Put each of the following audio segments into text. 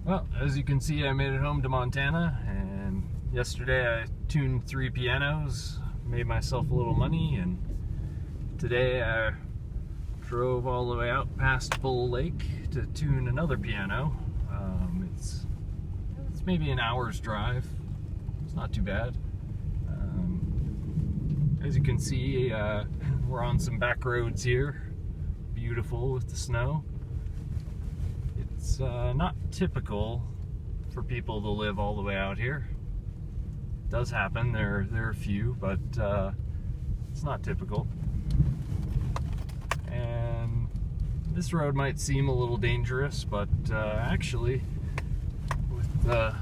Well, as you can see, I made it home to Montana, and yesterday I tuned 3 pianos, made myself a little money, and today I drove all the way out past Bull Lake to tune another piano. It's maybe an hour's drive. It's not too bad. As you can see, we're on some back roads here. Beautiful with the snow. It's not typical for people to live all the way out here. It does happen. There are a few, but it's not typical. And this road might seem a little dangerous, but actually, with the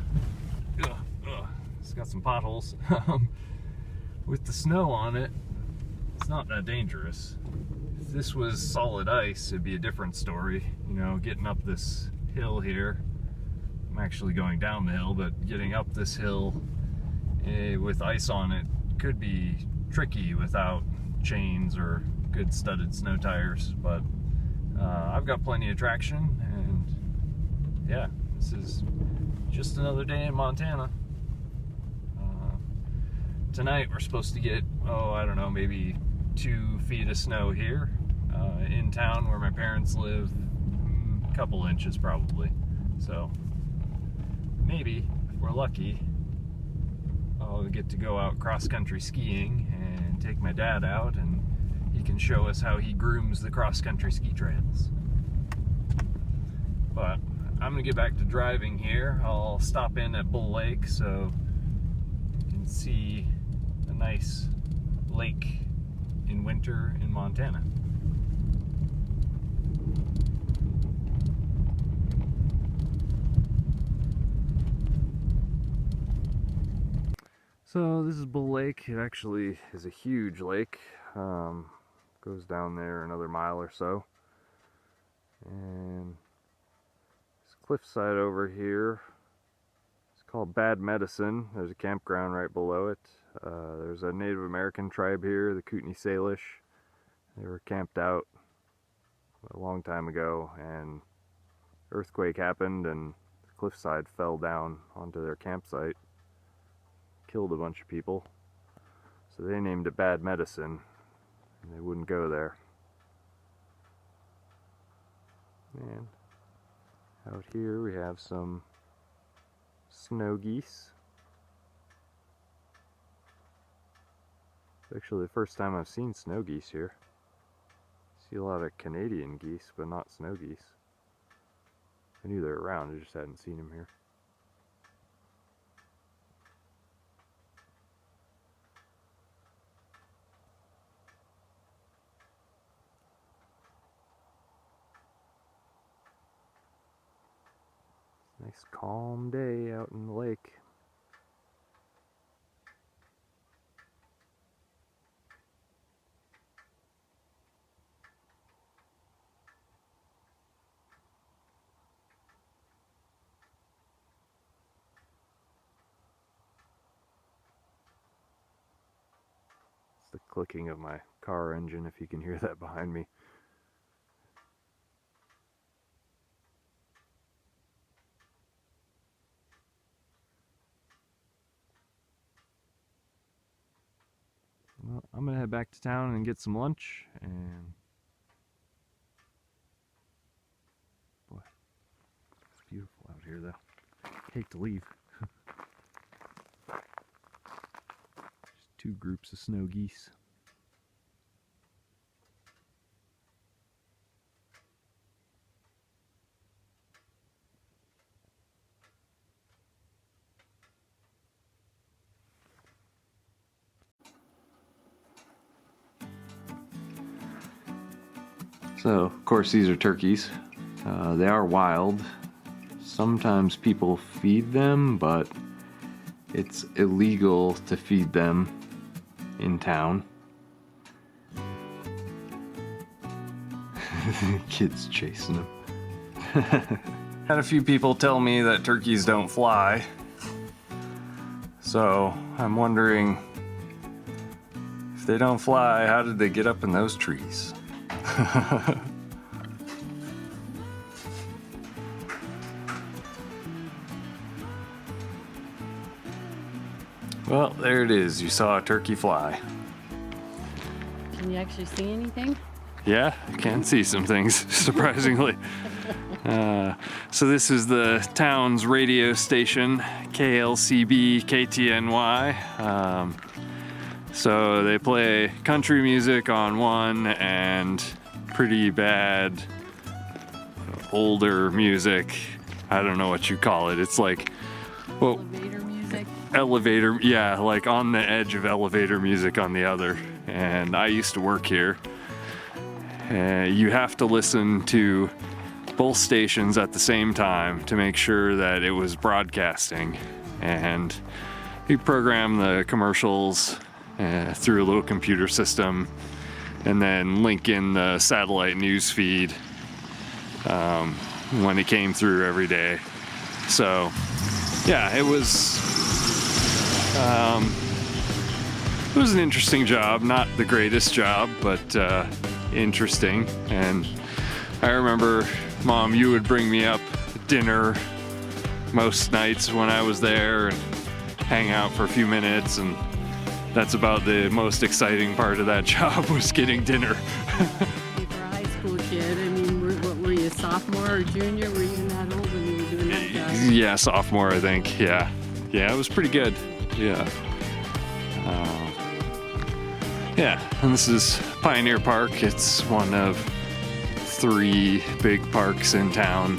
it's got some potholes. With the snow on it, it's not that dangerous. If this was solid ice, it'd be a different story. You know, getting up this hill here. I'm actually going down the hill, but getting up this hill with ice on it could be tricky without chains or good studded snow tires. But I've got plenty of traction, and yeah, this is just another day in Montana. Tonight we're supposed to get, I don't know, maybe 2 feet of snow here in town where my parents live, a couple inches probably. So maybe, if we're lucky, I'll get to go out cross-country skiing and take my dad out, and he can show us how he grooms the cross-country ski trails. But I'm gonna get back to driving here. I'll stop in at Bull Lake so you can see a nice lake in winter in Montana. So this is Bull Lake. It actually is a huge lake. Goes down there another mile or so. And this cliffside over here, it's called Bad Medicine. There's a campground right below it. There's a Native American tribe here, the Kootenai Salish. They were camped out a long time ago, and earthquake happened and the cliffside fell down onto their campsite, killed a bunch of people. So they named it Bad Medicine, and they wouldn't go there. And out here we have some snow geese. It's actually the first time I've seen snow geese here. I see a lot of Canadian geese, but not snow geese. I knew they were around, I just hadn't seen them here. Nice calm day out in the lake. It's the clicking of my car engine, if you can hear that behind me. Well, I'm gonna head back to town and get some lunch, and boy, it's beautiful out here though. I hate to leave. Just 2 groups of snow geese. So, of course, these are turkeys. They are wild. Sometimes people feed them, but it's illegal to feed them in town. Kids chasing them. Had a few people tell me that turkeys don't fly. So, I'm wondering, if they don't fly, how did they get up in those trees? Well, there it is. You saw a turkey fly. Can you actually see anything? Yeah, I can see some things, surprisingly. So this is the town's radio station, KLCB KTNY. So they play country music on one and pretty bad older music. I don't know what you call it. It's like, well, Elevator music? Elevator, yeah, like on the edge of elevator music on the other. And I used to work here. You have to listen to both stations at the same time to make sure that it was broadcasting. And we program the commercials through a little computer system and then link in the satellite news feed when it came through every day. So yeah, it was an interesting job, not the greatest job, but interesting. And I remember, Mom, you would bring me up dinner most nights when I was there and hang out for a few minutes, and that's about the most exciting part of that job, was getting dinner. Hey, for a high school kid, I mean, what were you, sophomore or junior? Were you even that old when you were doing that job? Yeah, sophomore, I think. Yeah, it was pretty good. Yeah. Yeah, and this is Pioneer Park. It's one of 3 big parks in town.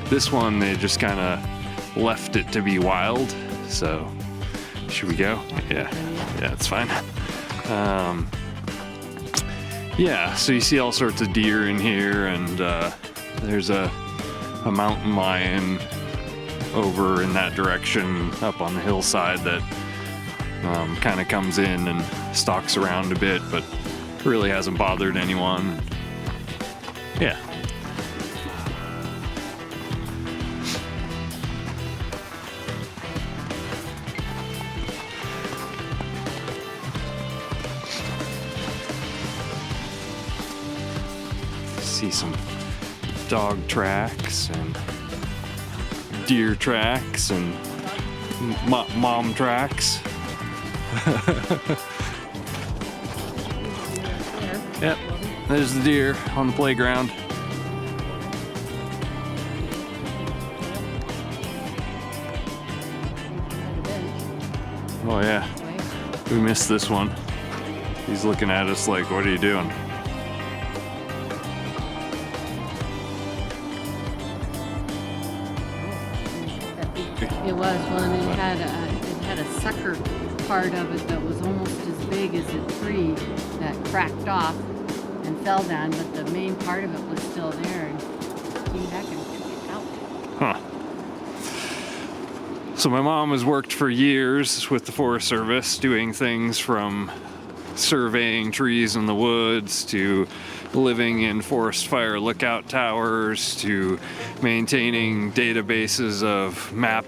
This one, they just kind of left it to be wild. So, should we go? Yeah, it's fine. Yeah, so you see all sorts of deer in here, and there's a mountain lion over in that direction up on the hillside that kind of comes in and stalks around a bit, but really hasn't bothered anyone. Yeah. See some dog tracks and deer tracks and mom tracks. Yep, there's the deer on the playground. Oh yeah, we missed this one. He's looking at us like, what are you doing? It was one. It had a sucker part of it that was almost as big as a tree that cracked off and fell down, but the main part of it was still there, and came back and took it out. Huh. So my mom has worked for years with the Forest Service, doing things from surveying trees in the woods to living in forest fire lookout towers to maintaining databases of map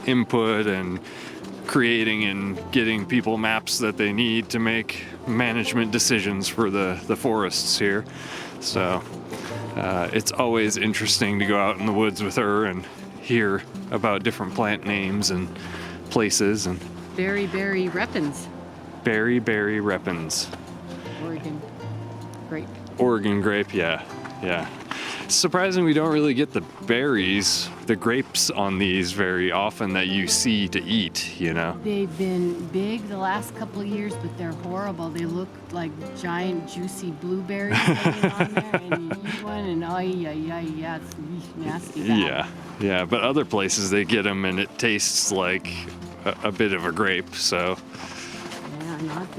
input and creating and getting people maps that they need to make management decisions for the forests here. So it's always interesting to go out in the woods with her and hear about different plant names and places. And Berry repens. Berry repens. Oregon grape. Oregon grape, yeah. Surprising we don't really get the berries, the grapes on these very often that you see to eat, you know? They've been big the last couple of years, but they're horrible. They look like giant, juicy blueberries hanging on there, and you eat one, and it's nasty. Bad. Yeah, but other places they get them and it tastes like a bit of a grape, so. Yeah, not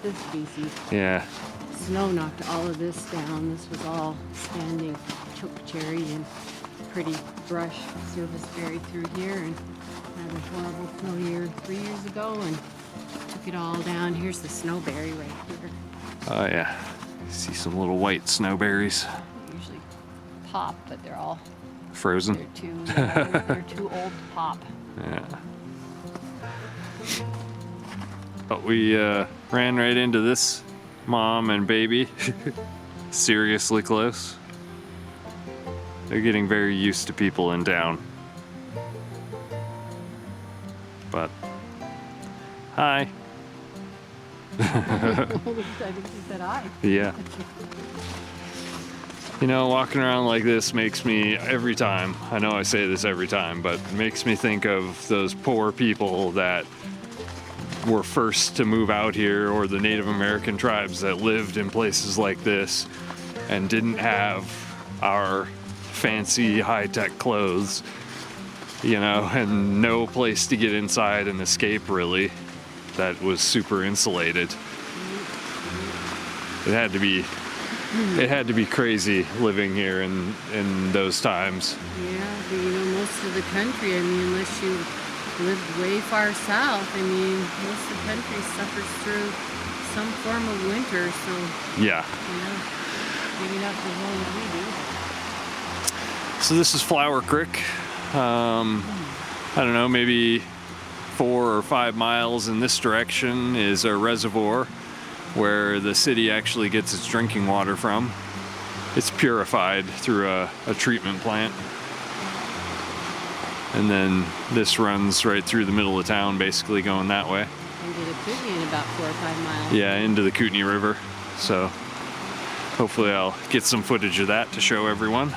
this species. Yeah. Snow knocked all of this down. This was all standing choke cherry and pretty brush service berry through here, and had a horrible snow year 3 years ago and took it all down. Here's the snowberry right here. Oh yeah, see some little white snowberries. They usually pop, but they're all frozen. They're too old to pop. Yeah. But we ran right into this mom and baby. Seriously close. They're getting very used to people in town. But Hi. I think he said hi. Yeah. You know, walking around like this makes me, every time, I know I say this every time, but it makes me think of those poor people that were first to move out here, or the Native American tribes that lived in places like this and didn't have our fancy high-tech clothes, you know, and no place to get inside and escape, really, that was super insulated. It had to be crazy living here in those times. Yeah, but you know, most of the country, I mean, unless you lived way far south, I mean, most of the country suffers through some form of winter, so, Yeah. you know, maybe not as long as we do. So this is Flower Creek. I don't know, maybe 4 or 5 miles in this direction is a reservoir where the city actually gets its drinking water from. It's purified through a treatment plant. And then this runs right through the middle of town, basically going that way. Into the Kootenai in about 4 or 5 miles. Yeah, into the Kootenai River. So hopefully I'll get some footage of that to show everyone.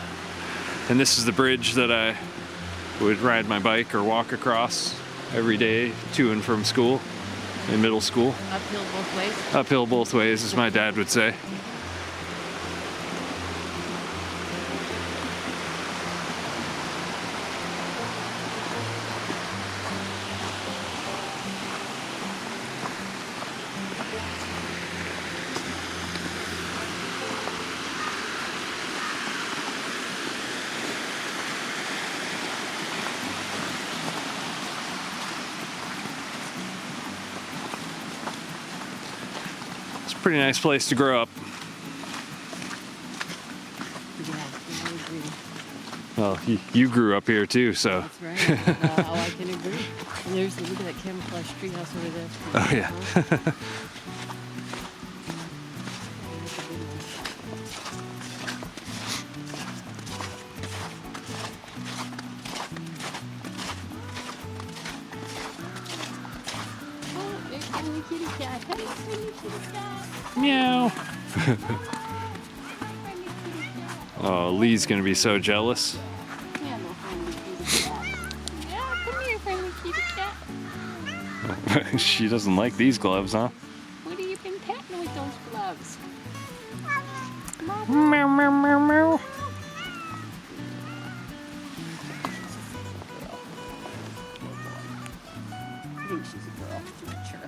And this is the bridge that I would ride my bike or walk across every day to and from school, in middle school. Uphill both ways? Uphill both ways, as my dad would say. Pretty nice place to grow up. Yeah, I agree. Well, you grew up here too, so. That's right. Oh, I can agree. And there's, look at that camouflage treehouse over there. Oh yeah. Oh, there's a new kitty cat. Hey, friendly kitty cat. Meow. Friendly kitty cat. Oh, Lee's gonna be so jealous. Yeah, no friendly kitty cat. Yeah, come here, friendly kitty cat. She doesn't like these gloves, huh? What have you been patting with those gloves? Meow, meow, meow, meow. I think she's a girl. I'm not sure.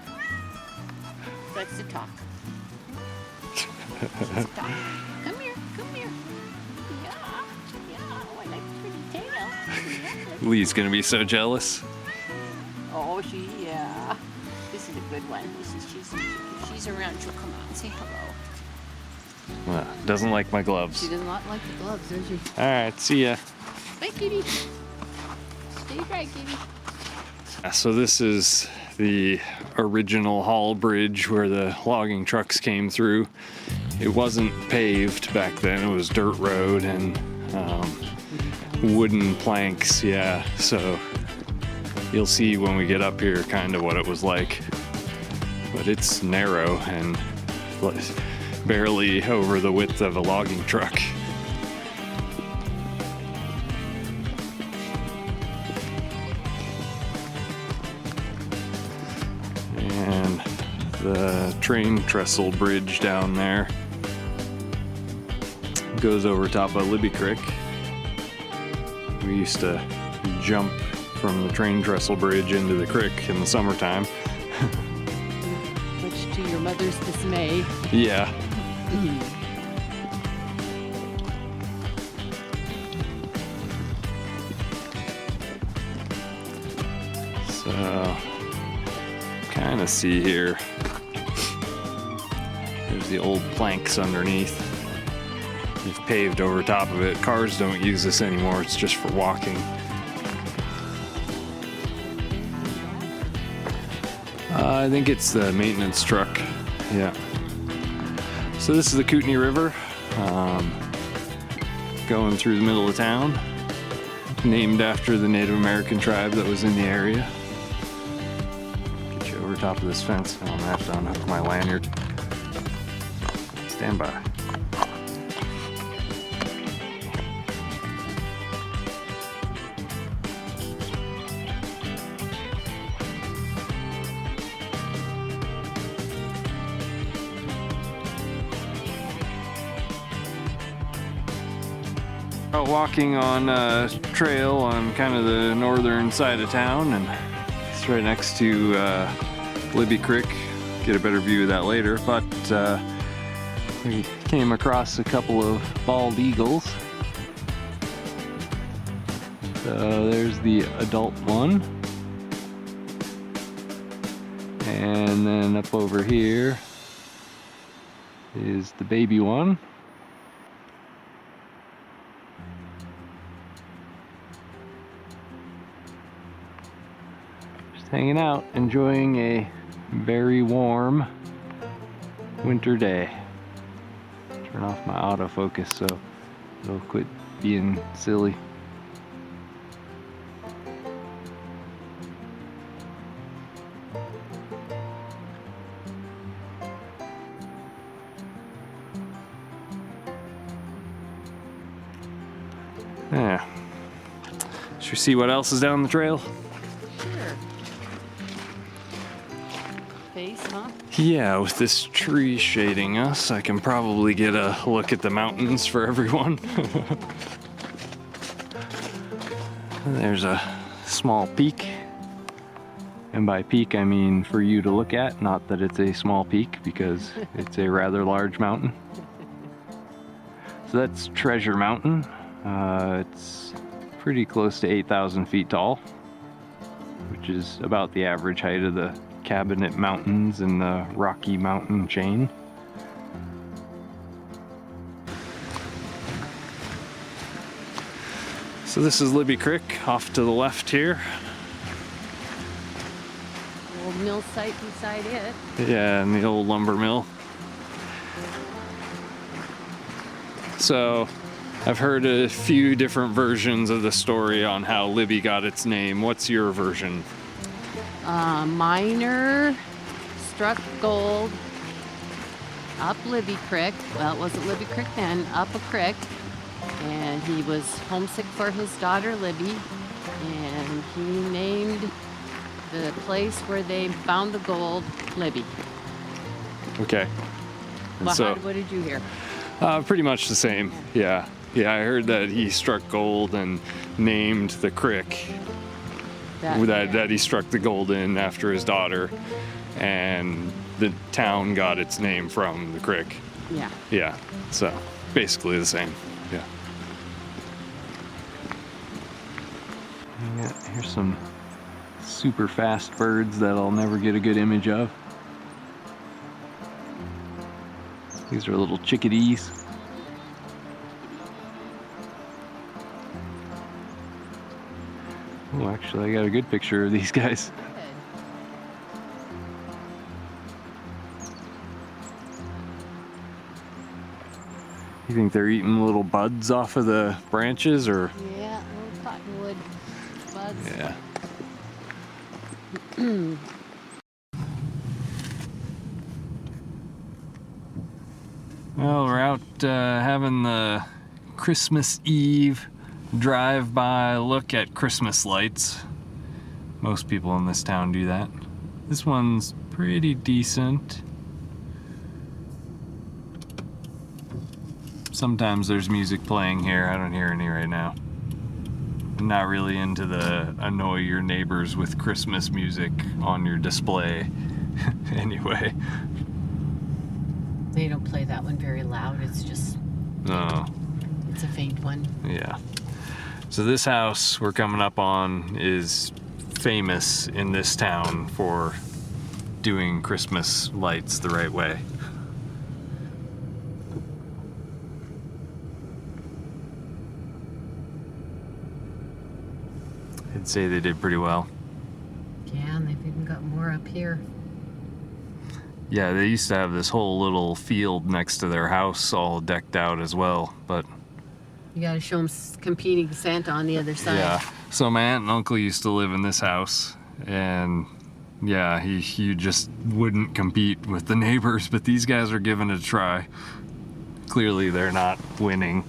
Likes to talk. Likes to talk. Come here, come here. Yeah, oh, I like the pretty tail. Yeah. Lee's gonna be so jealous. Oh, yeah. This is a good one. She's around. She'll come out and say hello. Well, doesn't like my gloves. She does not like the gloves, does she? All right, see ya. Bye, kitty. Stay dry, kitty. So this is the original haul bridge where the logging trucks came through. It wasn't paved back then. It was dirt road and wooden planks. Yeah, so you'll see when we get up here kind of what it was like. But it's narrow and barely over the width of a logging truck. And the train trestle bridge down there goes over top of Libby Creek. We used to jump from the train trestle bridge into the creek in the summertime. Much to your mother's dismay. Yeah. So, kind of see here. There's the old planks underneath. They've paved over top of it. Cars don't use this anymore. It's just for walking. I think it's the maintenance truck. Yeah. So this is the Kootenai River, going through the middle of town, named after the Native American tribe that was in the area. Get you over top of this fence. I'm gonna have to unhook my lanyard. Stand by. Out walking on a trail on kind of the northern side of town, and it's right next to Libby Creek. Get a better view of that later, but we came across a couple of bald eagles. So there's the adult one, and then up over here is the baby one. Hanging out, enjoying a very warm winter day. Turn off my autofocus so it'll quit being silly. Yeah. Should we see what else is down the trail? Huh? Yeah, with this tree shading us, I can probably get a look at the mountains for everyone. There's a small peak, and by peak I mean for you to look at, not that it's a small peak, because it's a rather large mountain. So that's Treasure Mountain. It's pretty close to 8,000 feet tall, which is about the average height of the Cabinet Mountains in the Rocky Mountain chain. So this is Libby Creek off to the left here. Old mill site beside it. Yeah, and the old lumber mill. So I've heard a few different versions of the story on how Libby got its name. What's your version? Miner struck gold up Libby Creek. Well, it wasn't Libby Creek then, up a creek. And he was homesick for his daughter Libby. And he named the place where they found the gold Libby. Okay. Well, So, what did you hear? pretty much the same. Yeah. Yeah, I heard that he struck gold and named the creek that he struck the gold in after his daughter, and the town got its name from the creek. Yeah. Yeah, so basically the same. Yeah. Here's some super fast birds that I'll never get a good image of. These are little chickadees. Oh, actually, I got a good picture of these guys. You think they're eating little buds off of the branches, or? Yeah, little cottonwood buds. Yeah. Well, we're out having the Christmas Eve drive-by look at Christmas lights. Most people in this town do that. This one's pretty decent. Sometimes there's music playing here. I don't hear any right now. I'm not really into the annoy your neighbors with Christmas music on your display anyway. They don't play that one very loud. It's just, it's a faint one. Yeah. So this house we're coming up on is famous in this town for doing Christmas lights the right way. I'd say they did pretty well. Yeah, and they've even got more up here. Yeah, they used to have this whole little field next to their house all decked out as well, but You gotta show them competing Santa on the other side. yeah. So my aunt and uncle used to live in this house, and Yeah, you just wouldn't compete with the neighbors, but these guys are giving it a try. Clearly they're not winning.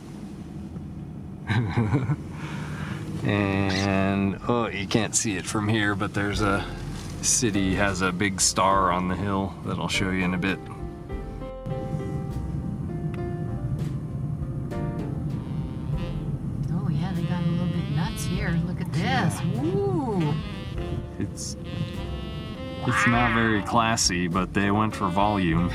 And, oh, you can't see it from here, but there's a city has a big star on the hill that I'll show you in a bit. Oh yeah, they got a little bit nuts here. Look at this. Ooh. It's not very classy, but they went for volume.